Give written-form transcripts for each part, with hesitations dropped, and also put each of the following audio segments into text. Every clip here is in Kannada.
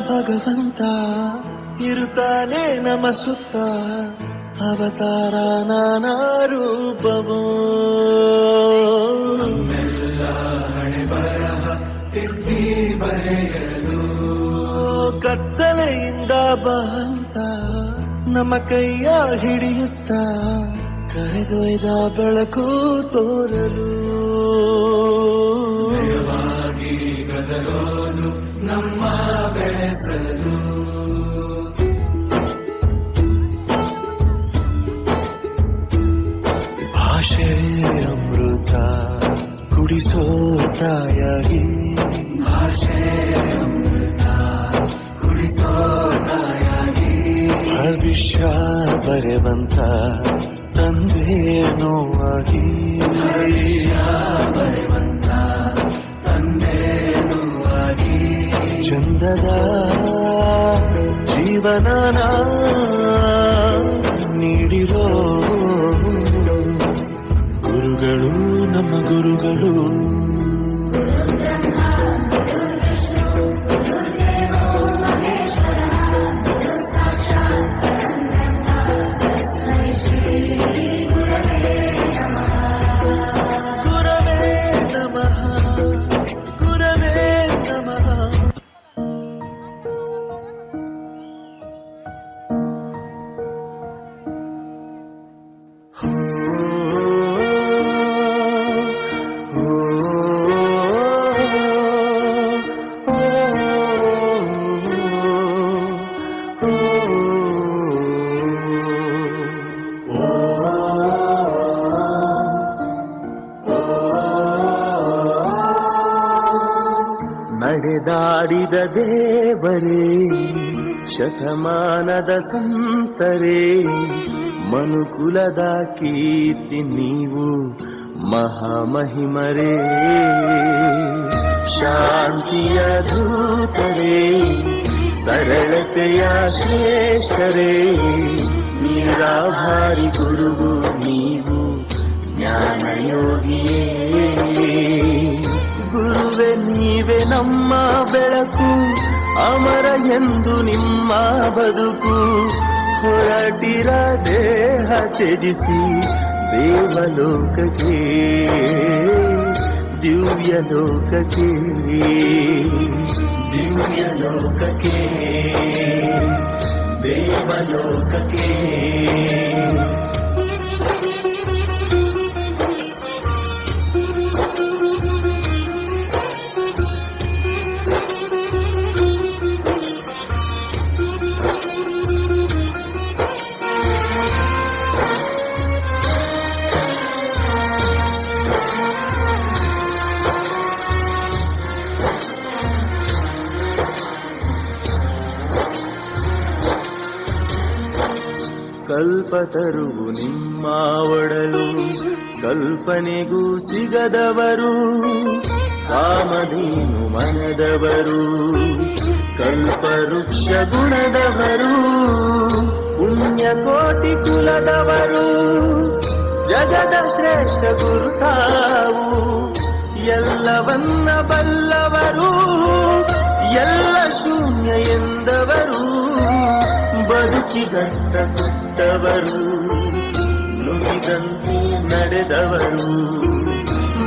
ಭಗವಂತ ಇರುತ್ತಾನೆ ನಮ್ಮ ಸುತ್ತ, ಅವತಾರ ನಾನಾ ರೂಪವೋ. ನಮ್ಮೆಲ್ಲ ಹಣೆ ಬರಹ ತಿದ್ದಿ ಬರೆಯಲು ಕತ್ತಲೆಯಿಂದ ಬಹಂತ ನಮ್ಮ ಕೈಯ ಹಿಡಿಯುತ್ತ, ಕರೆದೊಯ್ದ ಬೆಳಕು ತೋರಲು. ಗದರೋದು ನಮ್ಮ ಬೆಳೆಸಲು. ಭಾಷೆ ಅಮೃತ ಕುಡಿಸೋ ತಾಯಾಗಿ, ಭಾಷೆ ಅಮೃತ ಕುಡಿಸೋ ತಾಯಾಗಿ, ಭವಿಷ್ಯ ಬರೆವಂತ ತಂದೆ ನೋವಾಗಿ, ಬರೆವಂತ ತಂದೆ ನೋವಾಗಿ, ಚಂದದ ಜೀವನನ ನೀಡಿರೋ ಗುರುಗಳು ನಮ್ಮ ಗುರುಗಳು. ನಡೆದಾಡಿದ ದೇವರೇ, ಶತಮಾನದ ಸಂತರೇ, ಮನುಕುಲದ ಕೀರ್ತಿ ನೀವು ಮಹಾಮಹಿಮರೇ. ಶಾಂತಿಯ ದೂತರೇ, ಸರಳತೆಯ ಶ್ರೇಷ್ಠರೇ, ನಿರಾಭಾರಿ ಗುರುವು ನೀವು ಜ್ಞಾನಯೋಗಿಯೇ. ಗುರುವೆ ನೀವೇ ನಮ್ಮ ಬೆಳಕು, ಅಮರ ಎಂದು ನಿಮ್ಮ ಬದುಕು. ಹೊರಟಿರ ದೇಹ ತ್ಯಜಿಸಿ ದೇವಲೋಕಕ್ಕೆ, ದಿವ್ಯ ಲೋಕಕ್ಕೆ, ದಿವ್ಯ ಲೋಕಕ್ಕೆ, ದೇವಲೋಕಕ್ಕೆ. ಕಲ್ಪತರುವು ನಿಮ್ಮ ಒಡಲು, ಕಲ್ಪನೆಗೂ ಸಿಗದವರು, ಕಾಮಧೇನು ಮನದವರು, ಕಲ್ಪವೃಕ್ಷ ಗುಣದವರು, ಪುಣ್ಯಕೋಟಿ ಕುಲದವರು, ಜಗದ ಶ್ರೇಷ್ಠ ಗುರು ತಾವು, ಎಲ್ಲವನ್ನ ಬಲ್ಲವರು, ಎಲ್ಲ ಶೂನ್ಯ ಎಂದವರು, ಬದುಕಿಗಟ್ಟ ಕೊಟ್ಟವರು, ನುಡಿದಂತೆ ನಡೆದವರು,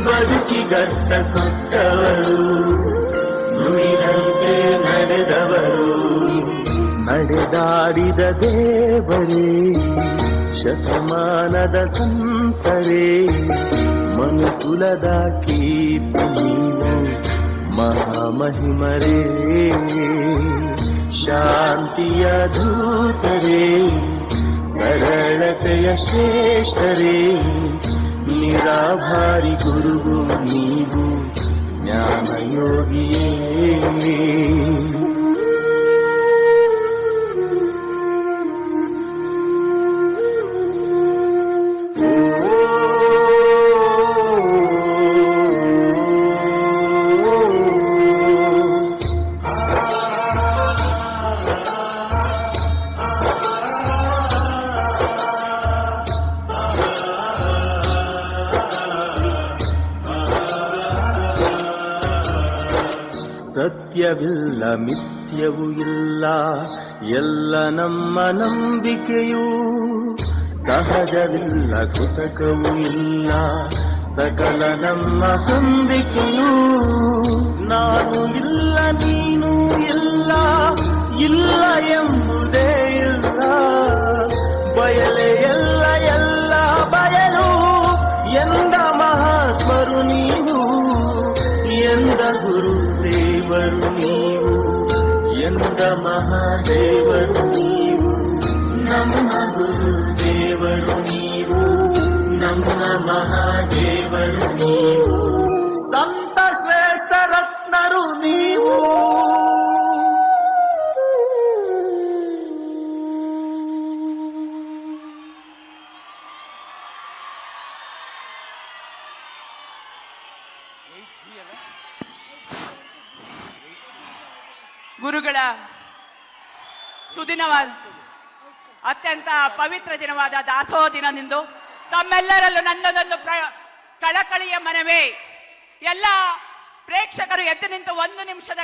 ಬದುಕಿಗಟ್ಟ ಕೊಟ್ಟವರು, ನುಡಿದಂತೆ ನಡೆದವರು. ನಡೆದಾಡಿದ ದೇವರೇ, ಶತಮಾನದ ಸಂತರೇ, ಮನುಕುಲದ ಕೀರ್ತಿ ನೀವು ಮಹಾಮಹಿಮರೇ. ಶಾಂತಿಯ ದೂತರೇ, ಸರಳತೆಯ ಶ್ರೇಷ್ಠರೇ, ನಿರಾಭಾರಿ ಗುರುವು ನೀವು ಜ್ಞಾನಯೋಗಿಯೇ. ಸತ್ಯವಿಲ್ಲ ಸತ್ಯವೂ ಇಲ್ಲ ಎಲ್ಲ ನಮ್ಮ ನಂಬಿಕೆಯೂ ಸಹಜವಿಲ್ಲ ಕೃತಕವೂ ಇಲ್ಲ ಸಕಲ ನಮ್ಮ ನಂಬಿಕೆಯೂ ನಾನು ಇಲ್ಲ ನೀನು ಇಲ್ಲ ಇಲ್ಲ ಎಂಬುದೇ ಇಲ್ಲ ಬಯಲೇ ಎಲ್ಲ ಎಲ್ಲ ಬಯಲು ಎಂದ ಮಹಾತ್ಮರು ನೀವು ಎಂದ ಗುರುದೇವರು ನೀವು ಎಂದ ಮಹಾದೇವರು ನೀವು ನಮ್ಮ ಗುರುದೇವರು ನೀವು ನಮ್ಮ ಮಹಾದೇವರು ನೀವು ಸಂತ ಶ್ರೇಷ್ಠ ರತ್ನರು ನೀವು ಗುರುಗಳ ಸುದಿನವಾದ ಅತ್ಯಂತ ಪವಿತ್ರ ದಿನವಾದ ದಾಸೋಹ ದಿನದಂದು ತಮ್ಮೆಲ್ಲರಲ್ಲೂ ನನ್ನದೊಂದು ಕಳಕಳಿಯ ಮನವೇ. ಎಲ್ಲ ಪ್ರೇಕ್ಷಕರು ಎದ್ದು ನಿಂತು 1 ನಿಮಿಷದ